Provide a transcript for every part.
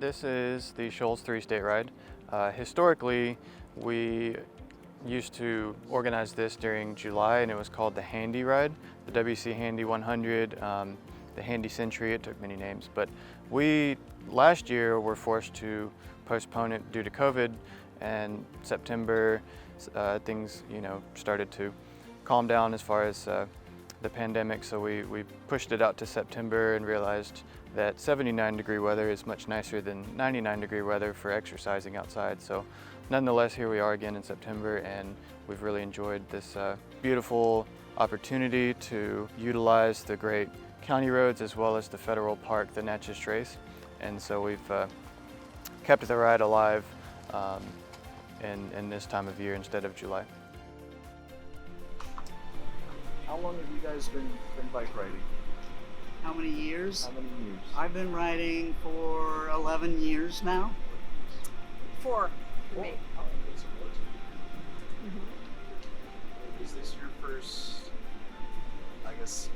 This is the Shoals 3 state ride. Historically, we used to organize this during July, and it was called the Handy Ride, the WC Handy 100, the Handy Century. It took many names, but we last year were forced to postpone it due to COVID, and September things started to calm down as far as the pandemic, so we pushed it out to September and realized that 79-degree weather is much nicer than 99-degree weather for exercising outside. So nonetheless, here we are again in September, and we've really enjoyed this beautiful opportunity to utilize the great county roads as well as the federal park, the Natchez Trace. And so we've kept the ride alive in this time of year instead of July. How long have you guys been bike riding? How many years? How many years? I've been riding for 11 years now. 4 for me. Oh, okay, so 14. Is this your first, I guess,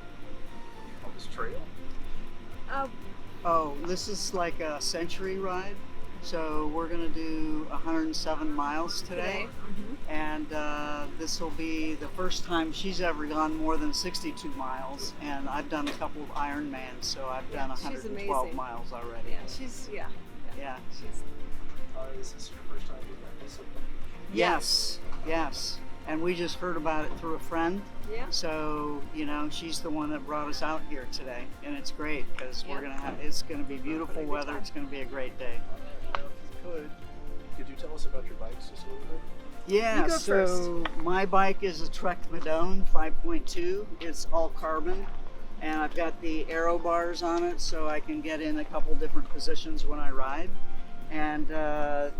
what do you call this, trail? Oh, this is like a century ride. So we're gonna do 107 miles today. And this will be the first time she's ever gone more than 62 miles. And I've done a couple of Ironmans, so I've done 112 miles already. Yeah, she's. She's. Is this your first time doing that? This Yes, yes. And we just heard about it through a friend. Yeah. So, she's the one that brought us out here today. And it's great because it's gonna be beautiful weather. It's gonna be a great day. Now, if you could you tell us about your bikes just a little bit? Yeah, You go so my bike is a Trek Ladon 5.2. It's all carbon, and I've got the aero bars on it so I can get in a couple different positions when I ride. And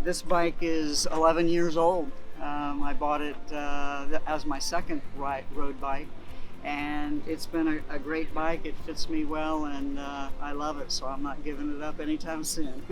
this bike is 11 years old. I bought it as my second road bike, and it's been a great bike. It fits me well, and I love it, so I'm not giving it up anytime soon.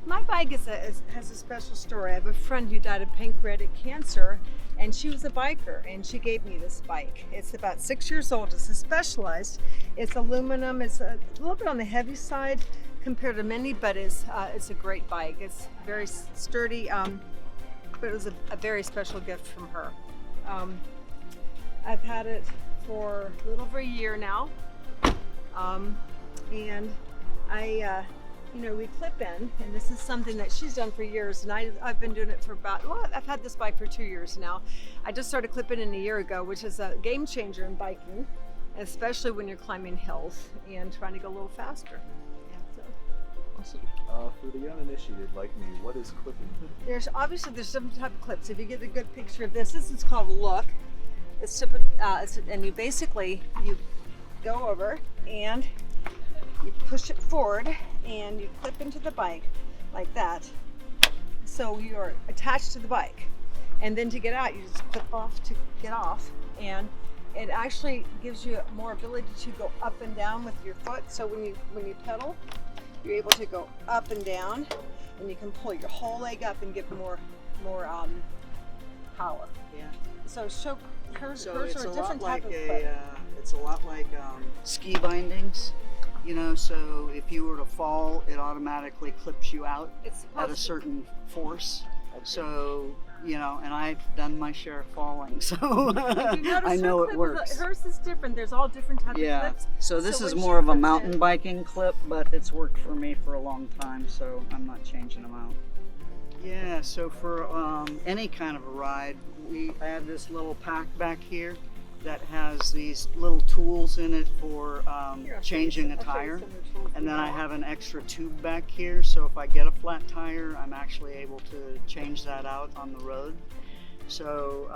My bike has a special story. I have a friend who died of pancreatic cancer, and she was a biker, and she gave me this bike. It's about 6 years old. It's a Specialized. It's aluminum. It's a little bit on the heavy side compared to many, but it's a great bike. It's very sturdy, but it was a very special gift from her. I've had it for a little over a year now, and we clip in, and this is something that she's done for years, and I've been doing it for I've had this bike for 2 years now. I just started clipping in a year ago, which is a game changer in biking, especially when you're climbing hills and trying to go a little faster. Yeah, so. Awesome. For the uninitiated like me, what is clipping? There's different type of clips. If you get a good picture of this is called a look. It's and you go over and you push it forward and you clip into the bike like that. So you're attached to the bike. And then to get out, you just clip off to get off. And it actually gives you more ability to go up and down with your foot. So when you pedal, you're able to go up and down, and you can pull your whole leg up and get more power. Yeah. So hers So are it's a a different lot type like of clip. it's a lot like ski bindings. So if you were to fall, it automatically clips you out It's at a supposed to. certain force. So, and I've done my share of falling, so If you I notice know her it clip works. Hers is different. There's all different types of Yeah. clips. So this is when more she of a clips mountain in- biking clip, but it's worked for me for a long time, so I'm not changing them out. Yeah, so for any kind of a ride, I have this little pack back here that has these little tools in it for Here, I'll changing show a you some tire. of the tools And we then I have. have an extra tube back here, so if I get a flat tire, I'm actually able to change that out on the road. So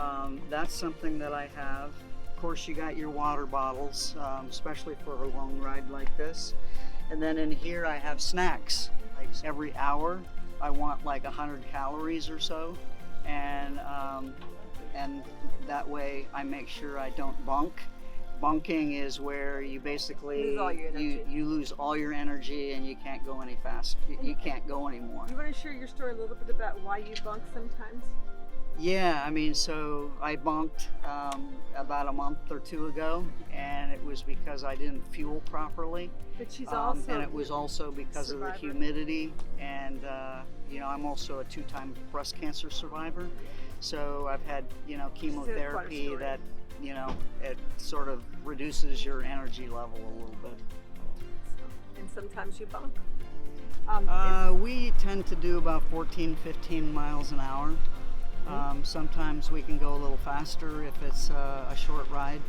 that's something that I have. Of course, you got your water bottles, especially for a long ride like this. And then in here I have snacks. Like every hour, I want like 100 calories or so. And that way I make sure I don't bunk. Bunking is where you basically Lose all your energy. you lose all your energy and you can't go any fast. You can't go anymore. You want to share your story a little bit about why you bunk sometimes? Yeah, I mean, so I bunked about a month or two ago, and it was because I didn't fuel properly. But she's also And it was also because of the survivor. humidity, and you know, I'm also a 2-time breast cancer survivor. So I've had, you know, quite a chemotherapy story. that, you know, it sort of reduces your energy level a little bit. And sometimes you bunk. We tend to do about 14, 15 miles an hour. Sometimes we can go a little faster if it's a short ride,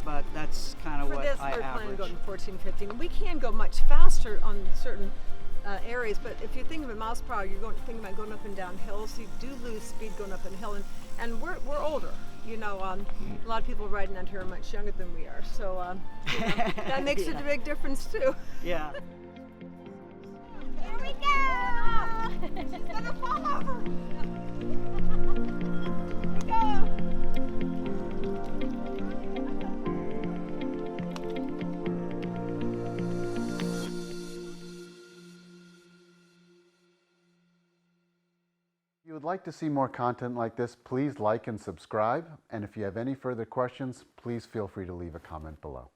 but that's kind of For what this, I we're planning on average. going 14, 15. We can go much faster on certain areas, but if you think of it miles per hour, you're thinking about going up and down hills. You do lose speed going up a hill, and we're older. You know, a lot of people riding out here are much younger than we are, so you know, that makes it a big difference too. Yeah. Here we go! She's gonna fall over! Here we go! If you would like to see more content like this, please like and subscribe. And if you have any further questions, please feel free to leave a comment below.